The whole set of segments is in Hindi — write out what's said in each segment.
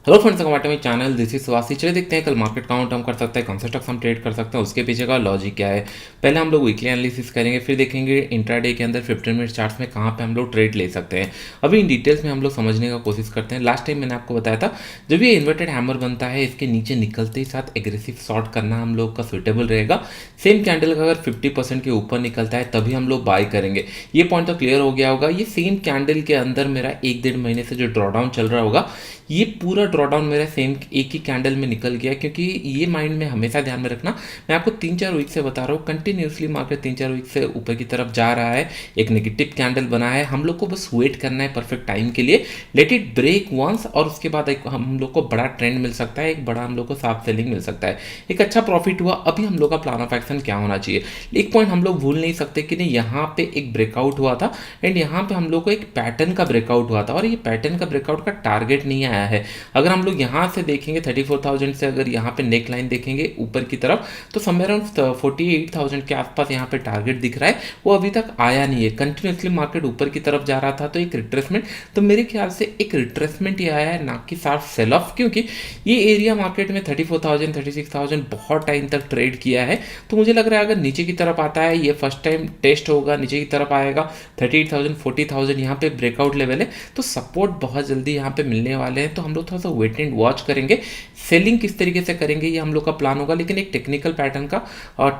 Hello friends, welcome back to my channel. This is Suhasi. चलिए देखते हैं कल मार्केट काउंट हम कर सकते हैं, कौन सा स्टॉक्स हम ट्रेड कर सकते हैं, उसके पीछे का लॉजिक क्या है। पहले हम लोग वीकली एनालिसिस करेंगे, फिर देखेंगे इंट्राडे के अंदर 15 मिनट चार्ट्स में कहाँ पे हम लोग ट्रेड ले सकते हैं। अभी इन डिटेल्स में हम लोग समझने का कोशिश करते हैं। लास्ट टाइम मैंने आपको बताया था, जब ये इन्वर्टेड हैमर बनता है, इसके नीचे निकलते ही साथ एग्रेसिव शॉर्ट करना हम लोग का सुटेबल रहेगा। सेम कैंडल का अगर 50% के ऊपर निकलता है तभी हम लोग बाय करेंगे। ये पॉइंट तो क्लियर हो गया होगा। ये सेम कैंडल के अंदर मेरा 1-1.5 महीने से जो ड्रॉडाउन चल रहा होगा, ये पूरा ड्रॉडाउन मेरा सेम एक ही कैंडल में निकल गया। क्योंकि ये माइंड में हमेशा ध्यान में रखना, मैं आपको 3-4 वीक से बता रहा हूँ, कंटिन्यूसली मार्केट 3-4 वीक से ऊपर की तरफ जा रहा है। एक नेगेटिव कैंडल बना है, हम लोग को बस वेट करना है परफेक्ट टाइम के लिए। लेट इट ब्रेक वंस और उसके बाद एक हम लोग को बड़ा ट्रेंड मिल सकता है, एक बड़ा हम लोग को साफ सेलिंग मिल सकता है, एक अच्छा प्रॉफिट हुआ। अभी हम लोग का प्लान ऑफ एक्शन क्या होना चाहिए, एक पॉइंट हम लोग भूल नहीं सकते कि नहीं, यहाँ पे एक ब्रेकआउट हुआ था एंड यहाँ पे हम लोग को एक पैटर्न का ब्रेकआउट हुआ था और ये पैटर्न का ब्रेकआउट का टारगेट नहीं आया है। अगर हम लोग यहाँ से देखेंगे 34,000 से, अगर यहाँ पे नेक लाइन देखेंगे ऊपर की तरफ, तो समवेयर अराउंड 48,000 के आसपास यहाँ पे टारगेट दिख रहा है। वो अभी तक आया नहीं है। कंटिन्यूसली मार्केट ऊपर की तरफ जा रहा था, तो एक रिट्रेसमेंट, तो मेरे ख्याल से एक रिट्रेसमेंट ही आया है, ना कि साफ सेल ऑफ। क्योंकि ये एरिया मार्केट में 34,000 36,000 बहुत टाइम तक ट्रेड किया है। तो मुझे लग रहा है अगर नीचे की तरफ आता है, ये फर्स्ट टाइम टेस्ट होगा, नीचे की तरफ आएगा 38,000 40,000 यहाँ पे ब्रेकआउट लेवल है, तो सपोर्ट बहुत जल्दी यहाँ पे मिलने वाले हैं। तो हम लोग थोड़ा सा वेट एंड वॉच करेंगे, सेलिंग किस तरीके से करेंगे ये हम लोग का प्लान होगा। लेकिन एक टेक्निकल पैटर्न का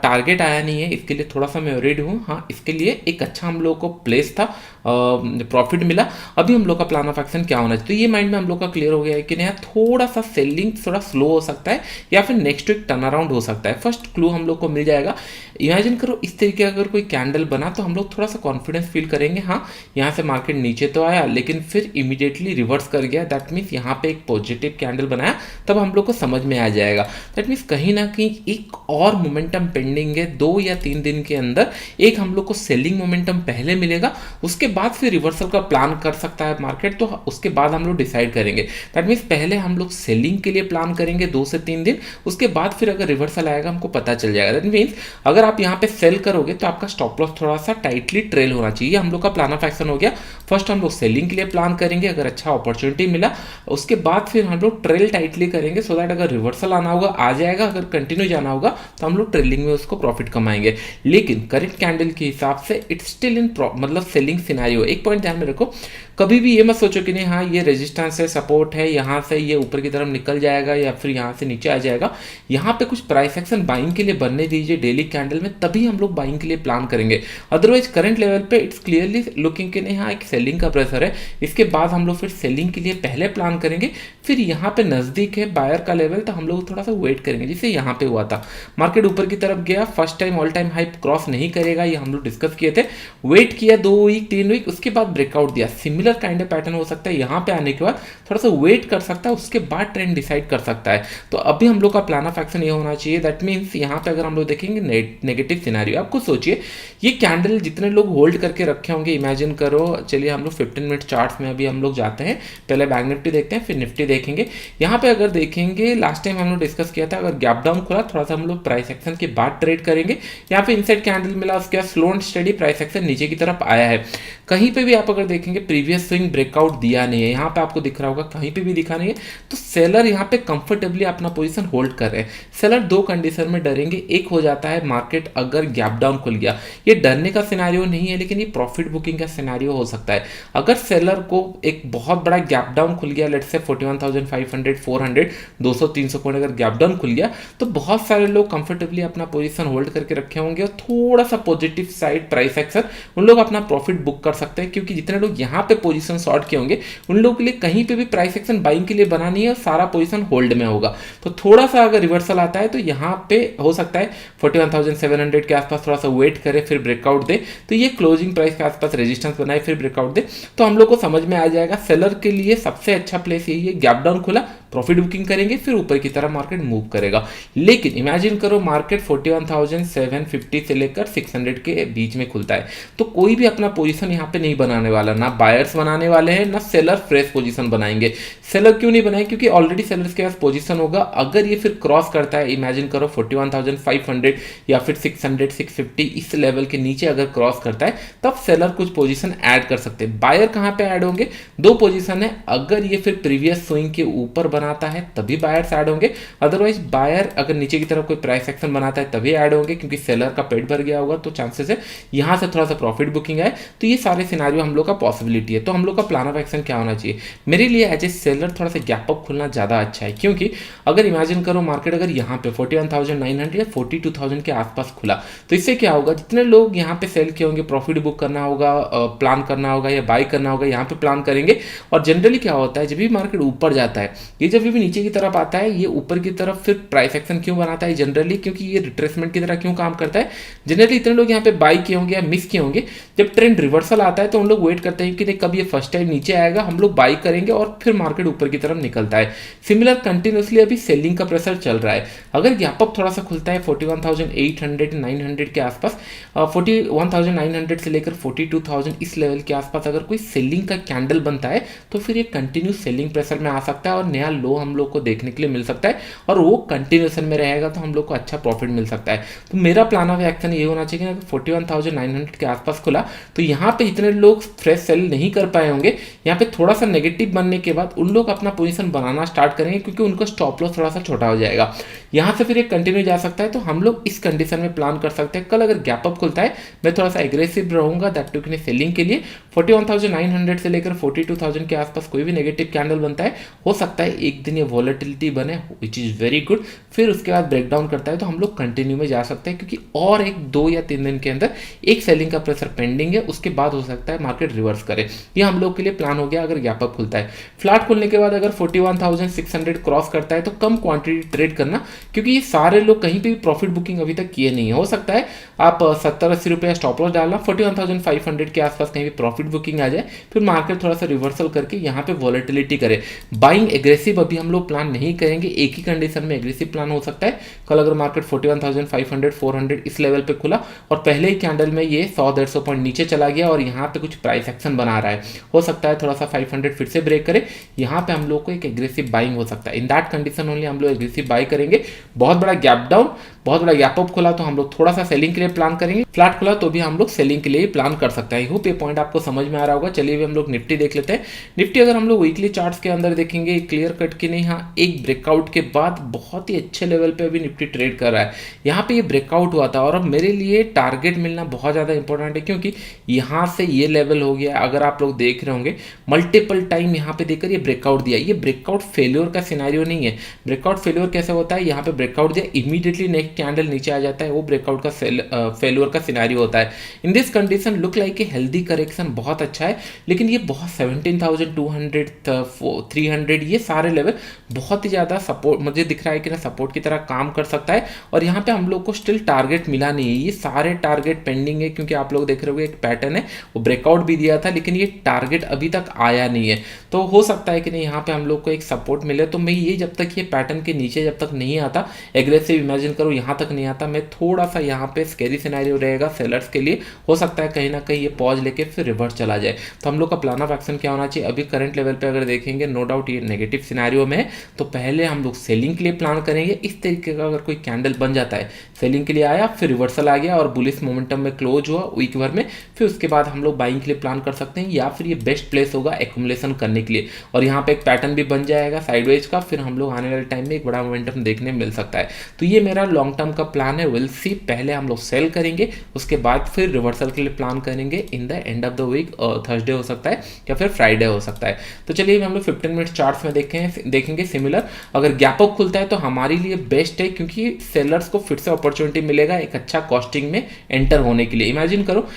टारगेट आया नहीं है, इसके लिए थोड़ा सा मैं वरीड हूँ। हाँ, इसके लिए एक अच्छा हम लोग को प्लेस था, प्रॉफिट मिला। अभी हम लोग का प्लान ऑफ एक्शन क्या होना चाहिए, तो ये माइंड में हम लोग का क्लियर हो गया है कि नहीं, थोड़ा सा सेलिंग थोड़ा स्लो हो सकता है या फिर नेक्स्ट वीक टर्न अराउंड हो सकता है। फर्स्ट क्लू हम लोग को मिल जाएगा। इमेजिन करो इस तरीके का अगर कोई कैंडल बना तो हम लोग थोड़ा सा कॉन्फिडेंस फील करेंगे। हाँ, यहाँ से मार्केट नीचे तो आया लेकिन फिर इमीडिएटली रिवर्स कर गया, दैट मीन्स यहाँ पे एक पॉजिटिव कैंडल बनाया, तब हम लोग को समझ में आ जाएगा। दैट मीन्स कहीं ना कहीं एक और मोमेंटम पेंडिंग है। 2 या 3 दिन के अंदर एक हम लोग को सेलिंग मोमेंटम पहले मिलेगा, उसके बाद फिर रिवर्सल का प्लान कर सकता है मार्केट। तो उसके बाद हम लोग डिसाइड करेंगे। दैट मीन्स पहले हम लोग सेलिंग के लिए प्लान करेंगे 2 से 3 दिन, उसके बाद फिर अगर रिवर्सल आएगा हमको पता चल जाएगा। दैट मीन्स अगर आप यहाँ पे सेल करोगे तो आपका स्टॉप लॉस थोड़ा सा टाइटली ट्रेल होना चाहिए। हम लोग का प्लान ऑफ एक्शन हो गया। फर्स्ट हम लोग सेलिंग के लिए प्लान करेंगे, अगर अच्छा अपॉर्चुनिटी मिला उसके बाद फिर हम लोग ट्रेल टाइटली करेंगे, सो दैट अगर रिवर्सल आना होगा आ जाएगा, अगर कंटिन्यू जाना होगा तो हम लोग ट्रेलिंग में उसको प्रॉफिट कमाएंगे। लेकिन करेंट कैंडल के हिसाब से इट्स स्टिल इन मतलब सेलिंग सिनेरियो। एक पॉइंट ध्यान में रखो, कभी भी ये मत सोचो कि नहीं हाँ ये रेजिस्टेंस है, सपोर्ट है, यहाँ से ये ऊपर की तरफ निकल जाएगा या फिर यहाँ से नीचे आ जाएगा। यहाँ पे कुछ प्राइस एक्शन बाइंग के लिए बनने दीजिए डेली कैंडल में, तभी हम लोग बाइंग के लिए प्लान करेंगे। अदरवाइज करंट लेवल पे इट्स क्लियरली लुकिंग कि नहीं हाँ एक सेलिंग का प्रेशर है। इसके बाद हम लोग फिर सेलिंग के लिए पहले प्लान करेंगे, फिर यहाँ पे नजदीक है बायर का लेवल, तो हम लोग थोड़ा सा वेट करेंगे। जैसे यहाँ पे हुआ था, मार्केट ऊपर की तरफ गया, first time all time high cross नहीं करेगा, ये हम लोग डिस्कस किए थे। वेट किया 2 वीक 3 वीक, उसके बाद ब्रेकआउट दिया। सिमिलर काइंड ऑफ पैटर्न हो सकता है, यहाँ पे आने के बाद थोड़ा सा वेट कर सकता है, उसके बाद ट्रेंड डिसाइड कर सकता है। तो अभी हम लोग का प्लान ऑफ एक्शन ये होना चाहिए। दैट मीन्स यहाँ पे अगर हम लोग देखेंगे नेगेटिव सिनेरियो, आप खुद सोचिए ये कैंडल जितने लोग होल्ड करके रखे होंगे, इमेजिन करो। चलिए हम लोग 15 मिनट चार्ट्स में अभी हम लोग जाते हैं, पहले बैंक निफ्टी देखते हैं फिर निफ्टी देखेंगे। यहाँ पे अगर देखेंगे लास्ट टाइम हम लोग डिस्कस किया था, अगर गैप डाउन खुला थोड़ा सा हम लोग प्राइस एक्शन के बाद ट्रेड करेंगे। यहाँ पे इनसाइड कैंडल मिला, उसके बाद slow and study price action नीचे की तरफ आया है। कहीं पे भी आप अगर देखेंगे प्रीवियस स्विंग ब्रेकआउट दिया नहीं है, यहाँ पे आपको दिख रहा होगा कहीं पे भी दिखा नहीं है, तो सेलर यहाँ पे कंफर्टेबली अपना पोजीशन होल्ड कर रहे हैं। सेलर 2 कंडीशन में डरेंगे, एक हो जाता है मार्केट अगर गैप डाउन खुल गया, ये डरने का सिनेरियो नहीं है लेकिन ये प्रॉफिट बुकिंग का सिनेरियो हो सकता है। अगर सेलर को एक बहुत बड़ा गैप डाउन खुल गया, लेट्स से 41,500 400 200-300 पॉइंट अगर गैप डाउन खुल गया, तो बहुत सारे लोग कंफर्टेबली अपना पोजीशन होल्ड करके रखे होंगे और थोड़ा सा पॉजिटिव साइड प्राइस एक्शन उन लोग अपना प्रॉफिट बुक कर सकते हैं। क्योंकि जितने लोग यहाँ पे पोजीशन शॉर्ट किए होंगे उन लोगों के लिए कहीं पे भी प्राइस एक्शन बाइंग के लिए बना नहीं है और सारा पोजीशन होल्ड में होगा। तो थोड़ा सा अगर रिवर्सल आता है तो यहाँ पे हो सकता है 41,700 के आसपास थोड़ा सा वेट करे, फिर ब्रेकआउट दे, तो ये क्लोजिंग प्राइस के आसपास रेजिस्टेंस बनाए फिर ब्रेकआउट दे, तो हम लोग को समझ में आ जाएगा। सेलर के लिए सबसे अच्छा प्लेस यही है, गैप डाउन खुला प्रॉफिट बुकिंग करेंगे, फिर ऊपर की तरफ मार्केट मूव करेगा। लेकिन इमेजिन करो मार्केट 41,750 से लेकर 600 के बीच में खुलता है, तो कोई भी अपना पोजीशन यहाँ पे नहीं बनाने वाला, ना बायर्स बनाने वाले हैं ना सेलर फ्रेश पोजीशन बनाएंगे। सेलर क्यों नहीं बनाए, क्योंकि ऑलरेडी सेलर्स के पास पोजीशन होगा। अगर ये फिर क्रॉस करता है, इमेजिन करो 41,500 या फिर 600 650 इस लेवल के नीचे अगर क्रॉस करता है, तब सेलर कुछ पोजीशन ऐड कर सकते हैं। बायर कहाँ पे ऐड होंगे, 2 पोजीशन है। अगर ये फिर प्रीवियस स्विंग के ऊपर बनाता है तभी बायर्स ऐड होंगे, अदरवाइज बायर अगर नीचे की तरफ कोई प्राइस एक्शन बनाता है तभी ऐड होंगे, क्योंकि सेलर का पेट भर गया होगा तो चांसेस है यहाँ से थोड़ा सा प्रॉफिट बुकिंग आए। तो ये सारे सिनारियो हम लोग का पॉसिबिलिटी है। तो हम लोग का प्लान ऑफ एक्शन क्या होना चाहिए? मेरे लिए एज ए सेलर थोड़ा सा गैप अप खुलना ज़्यादा अच्छा है, क्योंकि अगर इमेजिन करो मार्केट अगर यहाँ पे 41,900 या 42,000 के आसपास खुला तो इससे क्या होगा, जितने लोग यहाँ पे सेल किए होंगे प्रॉफिट बुक करना होगा, प्लान करना होगा या बाई करना होगा, यहाँ पे प्लान करेंगे। और जनरली क्या होता है, जब भी मार्केट ऊपर जाता है, ये जब भी नीचे की तरफ आता है, ये ऊपर की तरफ फिर प्राइस एक्शन क्यों बनाता है जनरली, क्योंकि ये रिट्रेसमेंट की तरह क्यों काम करता है। जनरली इतने लोग यहाँ पे बाई किए होंगे या मिस किए होंगे, जब ट्रेंड रिवर्सल आता है तो उन लोग वेट करते हैं कि नहीं कब ये फर्स्ट टाइम नीचे आएगा, हम लोग बाई करेंगे और फिर मार्केट ऊपर की तरफ निकलता है। सिमिलर कंटिन्यूसली अभी सेलिंग का प्रेशर चल रहा है। अगर गैप अप थोड़ा सा खुलता है 41,800 900 के आसपास, 41,900 से लेकर 42,000 इस लेवल के आसपास अगर कोई सेलिंग का कैंडल बनता है तो फिर ये कंटिन्यू सेलिंग प्रेशर में आ सकता है और नया लो हम लोग को देखने के लिए मिल सकता है, और वो कंटिन्यूएशन में रहेगा तो हम लोग को अच्छा प्रॉफिट मिल सकता है। तो मेरा प्लान ऑफ एक्शन ये होना चाहिए कि अगर 41,900 के आसपास खुला तो यहाँ पे इतने लोग फ्रेश सेल नहीं कर पाए होंगे, यहाँ पे थोड़ा सा नेगेटिव बनने के बाद उन लोग अपना पोजीशन बनाना स्टार्ट करेंगे, क्योंकि उनका स्टॉप लॉस थोड़ा सा छोटा हो जाएगा। यहाँ से फिर एक कंटिन्यू जा सकता है। तो हम लोग इस कंडीशन में प्लान कर सकते हैं। कल अगर गैप अप खुलता है मैं थोड़ा सा एग्रेसिव रहूंगा दैट टू सेलिंग के लिए। 41,900 से लेकर 42,000 के आसपास कोई भी नेगेटिव कैंडल बनता है, हो सकता है एक दिन ये वॉलेटिलिटी बने, विच इज़ वेरी गुड, फिर उसके बाद ब्रेकडाउन करता है तो हम लोग कंटिन्यू में जा सकते हैं, क्योंकि और एक 2 या 3 दिन के अंदर एक सेलिंग का प्रेशर पेंडिंग है, उसके बाद हो सकता है मार्केट रिवर्स करे। ये हम लोग के लिए प्लान हो गया अगर गैप अप खुलता है। फ्लैट खुलने के बाद अगर 41,600 क्रॉस करता है तो कम क्वांटिटी ट्रेड करना, क्योंकि ये सारे लोग कहीं पे भी प्रॉफिट बुकिंग अभी तक किए नहीं है। हो सकता है आप 70-80 रुपये स्टॉप लॉस डालना, 41,500 के आसपास कहीं भी प्रॉफिट बुकिंग आ जाए, फिर मार्केट थोड़ा सा रिवर्सल करके यहाँ पे वॉलेटिलिटी करे। बाइंग एग्रेसिव अभी हम लोग प्लान नहीं करेंगे, एक ही कंडीशन में एग्रेसिव प्लान हो सकता है। कल अगर मार्केट 41,500 400 इस लेवल पे खुला और पहले ही कैंडल में ये 100-150 पॉइंट नीचे चला गया और यहाँ पे कुछ प्राइस एक्शन बना रहा है, हो सकता है थोड़ा सा 500 फिर से ब्रेक करे, यहाँ पे हम लोग को एक एग्रेसिव बाइंग हो सकता है। इन दैट कंडीशन ओनली हम लोग एग्रेसिव बाई करेंगे। बहुत बड़ा गैप डाउन, बहुत बड़ा गैप अप खुला तो हम लोग थोड़ा सा सेलिंग के लिए प्लान करेंगे, फ्लैट खुला तो भी हम लोग सेलिंग के लिए प्लान कर सकते हैं। आई होप ये पॉइंट आपको समझ में आ रहा होगा। चलिए भी हम लोग निफ्टी देख लेते हैं। निफ्टी अगर हम लोग वीकली चार्ट्स के अंदर देखेंगे क्लियर कट की नहीं, हाँ एक ब्रेकआउट के बाद बहुत ही अच्छे लेवल पे अभी निफ्टी ट्रेड कर रहा है। यहाँ पे ये ब्रेकआउट हुआ था और अब मेरे लिए टारगेट मिलना बहुत ज़्यादा इंपॉर्टेंट है, क्योंकि यहाँ से ये लेवल हो गया। अगर आप लोग देख रहे होंगे मल्टीपल टाइम यहाँ पे देखकर ये ब्रेकआउट दिया, ये ब्रेकआउट फेल्योर का सिनारियो नहीं है। ब्रेकआउट फेल्योर कैसे होता है, यहाँ पे ब्रेकआउट दिया इमीडिएटली नेक्स्ट कैंडल नीचे आ जाता है, वो ब्रेकआउट का फेल्योर का सिनारियो होता है। In this condition look like a healthy correction बहुत अच्छा है, लेकिन ये बहुत 17,200 300 ये सारे लेवल बहुत ही ज़्यादा सपोर्ट मुझे दिख रहा है कि ना सपोर्ट की तरह काम कर सकता है। और यहाँ पे हम लोग को स्टिल टारगेट मिला नहीं है, ये सारे टारगेट पेंडिंग है, क्योंकि आप लोग देख रहे होंगे एक पैटर्न है, वो ब्रेकआउट भी दिया था लेकिन ये टारगेट अभी तक आया नहीं है। तो हो सकता है कि नहीं यहाँ पे हम लोग को एक सपोर्ट मिले। तो मैं ये जब तक ये पैटर्न के नीचे जब तक नहीं आता, एग्रेसिव इमेजिन करो यहाँ तक नहीं आता, मैं थोड़ा सा यहाँ पे स्कैरी सिनेरियो रहेगा सेलर्स के लिए। हो सकता है कहीं ना कहीं ये पॉज लेके फिर रिवर्स चला जाए। तो हम लोग का प्लान ऑफ एक्शन क्या होना चाहिए, अभी करंट लेवल पे अगर देखेंगे नो डाउट ये नेगेटिव सिनेरियो में है, तो पहले हम लोग सेलिंग के लिए प्लान करेंगे। इस तरीके का अगर कोई कैंडल बन जाता है, सेलिंग के लिए आया फिर रिवर्सल आ गया और बुलिश मोमेंटम में क्लोज हुआ वीक भर में, फिर उसके बाद हम लोग बाइंग के लिए प्लान कर सकते हैं, या फिर ये बेस्ट प्लेस होगा एक्यूमुलेशन करने के लिए। और यहाँ पे एक पैटर्न भी बन जाएगा साइडवेज का, फिर हम लोग आने वाले टाइम में एक बड़ा मोमेंटम देखने मिल सकता है। तो ये मेरा लॉन्ग टर्म का प्लान है। विल सी, पहले हम लोग सेल करेंगे, उसके बाद फिर रिवर्सल के लिए प्लान करेंगे in the end of the week. Thursday हो सकता है या फिर फ्राइडे हो सकता है। तो चलिए हम लोग 15 मिनट चार्ट्स में देखेंगे सिमिलर। अगर गैप अप खुलता है तो हमारे लिए बेस्ट है, क्योंकि सेलर्स को फिर से अपॉर्चुनिटी मिलेगा एक अच्छा कॉस्टिंग में एंटर होने के लिए। इमेजिन करो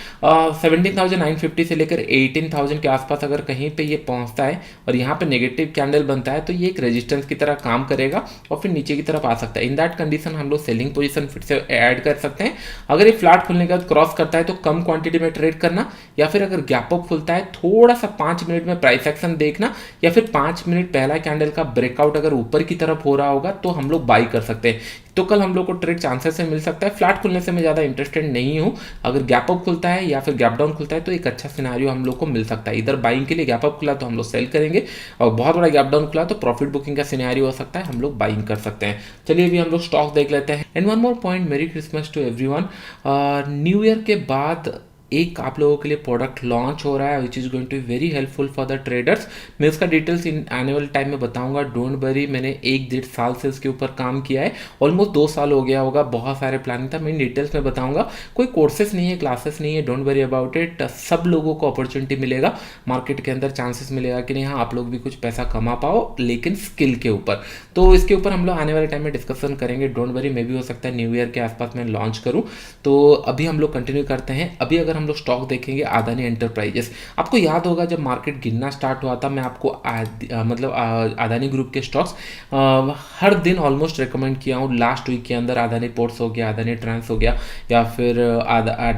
17,950 से लेकर 18,000 के आसपास अगर कहीं पे ये पहुंचता है और यहाँ पे नेगेटिव कैंडल बनता है, तो ये एक रेजिस्टेंस की तरह काम करेगा और फिर नीचे की तरफ आ सकता है। इन दैट कंडीशन हम लोग सेलिंग पोजीशन फिर से ऐड कर सकते हैं। अगर ये फ्लैट खुलने के बाद क्रॉस करता है तो कम क्वांटिटी में ट्रेड करना, या फिर अगर गैप अप खुलता है थोड़ा सा 5 मिनट में प्राइस एक्शन देखना, या फिर 5 मिनट पहला कैंडल का ब्रेकआउट अगर ऊपर की तरफ हो रहा होगा तो हम लोग बाई कर सकते हैं। तो कल हम लोग को ट्रेड चांसेस से मिल सकता है। फ्लैट खुलने से मैं ज़्यादा इंटरेस्टेड नहीं हूँ। अगर गैप अप खुलता है या फिर गैप डाउन खुलता है तो एक अच्छा सिनेरियो हम लोग को मिल सकता है। इधर बाइंग के लिए गैप अप खुला तो हम लोग सेल करेंगे, और बहुत बड़ा गैप डाउन खुला तो प्रॉफिट बुकिंग का सिनेरियो हो सकता है, हम लोग बाइंग कर सकते हैं। चलिए अभी हम लोग स्टॉक देख लेते हैं। And one more point, merry Christmas to everyone. New year के बाद एक आप लोगों के लिए प्रोडक्ट लॉन्च हो रहा है which is going to be very helpful for the traders. मैं उसका डिटेल्स इन आने वाले टाइम में बताऊंगा, डोंट वरी। मैंने 1-1.5 साल से इसके ऊपर काम किया है, ऑलमोस्ट 2 साल हो गया होगा, बहुत सारे प्लानिंग था। मैं इन डिटेल्स में बताऊंगा, कोई कोर्सेस नहीं है, क्लासेस नहीं है, डोंट वरी अबाउट इट। सब लोगों को अपॉर्चुनिटी मिलेगा मार्केट के अंदर, चांसेस मिलेगा कि नहीं हाँ आप लोग भी कुछ पैसा कमा पाओ, लेकिन स्किल के ऊपर। तो इसके ऊपर हम लोग आने वाले टाइम में डिस्कशन करेंगे, डोंट वरी। मे भी हो सकता है न्यू ईयर के आसपास मैं लॉन्च करूं। तो अभी हम लोग कंटिन्यू करते हैं। अभी अगर हम लोग स्टॉक देखेंगे अदानी एंटरप्राइजेस, आपको याद होगा जब मार्केट गिरना स्टार्ट हुआ था, मैं आपको अदानी ग्रुप के स्टॉक्स हर दिन ऑलमोस्ट रिकमेंड किया हूँ। लास्ट वीक के अंदर अदानी पोर्ट्स हो गया, अदानी ट्रांस हो गया, या फिर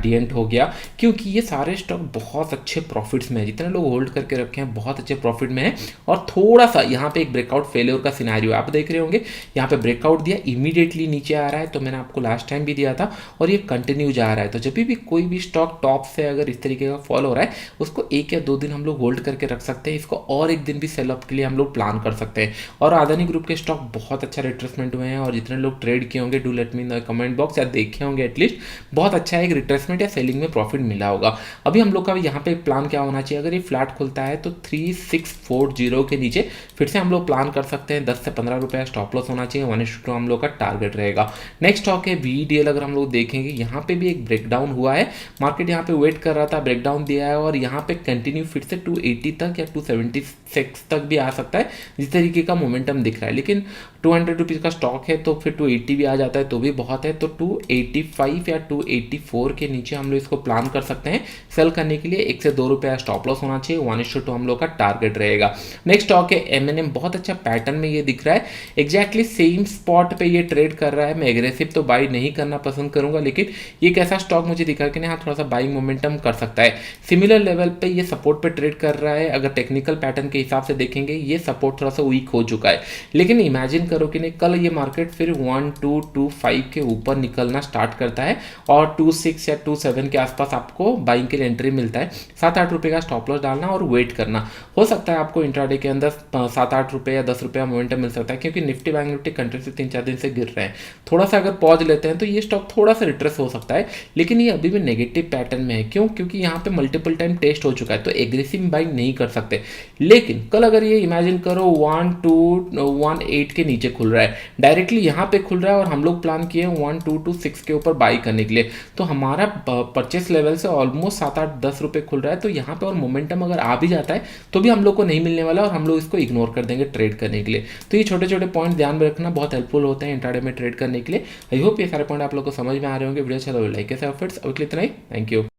डिएंट हो गया, क्योंकि ये सारे स्टॉक बहुत अच्छे प्रॉफिट्स में है। जितने लोग होल्ड करके रखे हैं बहुत अच्छे प्रॉफिट में है। और थोड़ा सा यहाँ पे एक ब्रेकआउट फेलियर का सिनेरियो आप देख रहे होंगे, यहाँ पे ब्रेकआउट दिया, इमीडिएटली नीचे आ रहा है। तो मैंने आपको लास्ट टाइम भी दिया था, और ये कंटिन्यू जा रहा है। तो जब भी कोई भी स्टॉक टॉप से अगर इस तरीके का फॉल हो रहा है, उसको 1 या 2 दिन हम लोग होल्ड करके रख सकते हैं, इसको और एक दिन भी सेल अप के लिए हम लोग प्लान कर सकते हैं। और अदानी ग्रुप के स्टॉक बहुत अच्छा रिट्रेसमेंट हुए हैं, और जितने लोग ट्रेड किए होंगे do let me know comment box, या देखे होंगे एटलीस्ट, बहुत अच्छा एक रिट्रेसमेंट या सेलिंग में प्रॉफिट मिला होगा। अभी हम लोग का यहाँ पे प्लान क्या होना चाहिए, अगर ये फ्लैट खुलता है तो 3640 के नीचे फिर से हम लोग प्लान कर सकते हैं। 10 से 15 रुपये स्टॉप लॉस होना चाहिए, 1:2 हम लोग का टारगेट रहेगा। नेक्स्ट स्टॉक है VDL। अगर हम लोग देखेंगे यहाँ पे भी एक ब्रेकडाउन हुआ है, मार्केट यहाँ पे वेट कर रहा था, ब्रेकडाउन दिया है, और यहाँ पे कंटिन्यू फिर से 280 तक या 276 तक भी आ सकता है, जिस तरीके का मोमेंटम दिख रहा है। लेकिन 200 रुपीज़ का स्टॉक है, तो फिर 280 भी आ जाता है तो भी बहुत है। तो 285 या 284 के नीचे हम लोग इसको प्लान कर सकते हैं सेल करने के लिए। 1 से 2 रुपये स्टॉप लॉस होना चाहिए, 1:2 हम लोग का टारगेट रहेगा। नेक्स्ट स्टॉक है M&M। बहुत अच्छा पैटर्न में ये दिख रहा है, एग्जैक्टली सेम स्पॉट पे ये ट्रेड कर रहा है। मैं एग्रेसिव तो बाई नहीं करना पसंद करूंगा, लेकिन ये कैसा स्टॉक मुझे दिखा कि हाँ थोड़ा सा बाइंग मोमेंटम कर सकता है। सिमिलर लेवल पे ये सपोर्ट पे ट्रेड कर रहा है। अगर टेक्निकल पैटर्न के हिसाब से देखेंगे, ये सपोर्ट थोड़ा सा वीक हो चुका है, लेकिन इमेजिन करो कि नहीं कल ये मार्केट फिर 1225 के ऊपर निकलना स्टार्ट करता है, और 26 या 27 के आसपास आपको बाइंग के लिए एंट्री मिलता है। 7-8 रुपये का स्टॉप लॉस डालना और वेट करना। हो सकता है आपको इंट्राडे के अंदर 7-8 रुपये या 10 रुपये मोमेंटम मिल सकता है, क्योंकि निफ्टी बैंक निफ्टी कंट्री से 3-4 दिन से गिर रहे हैं। थोड़ा सा अगर पॉज लेते हैं तो ये स्टॉक थोड़ा सा रिट्रेस हो सकता है, लेकिन ये अभी भी नेगेटिव पैटर्न में है। क्यों? क्योंकि यहाँ पे मल्टीपल टाइम टेस्ट हो चुका है, तो एग्रेसिव बाइंग नहीं कर सकते। लेकिन कल अगर ये इमेजिन करो 1218 के नीचे खुल रहा है, डायरेक्टली यहाँ पे खुल रहा है, और हम लोग प्लान किए 1226 के ऊपर बाई करने के लिए, तो हमारा परचेस लेवल से ऑलमोस्ट 7-8-10 रुपये खुल रहा है। तो यहाँ पे और मोमेंटम अगर आ भी जाता है तो भी हम लोग को नहीं मिलने वाला, और हम लोग इसको इग्नोर कर देंगे ट्रेड करने के लिए। तो ये छोटे छोटे पॉइंट ध्यान में रखना, बहुत हेल्पफुल होते हैं इंट्राडे में ट्रेड करने के लिए। आई होप ये सारे पॉइंट आप लोग को समझ में आ रहे होंगे। वीडियो अच्छा लगे लाइक कैसे, अभी के लिए इतना ही। Thank you.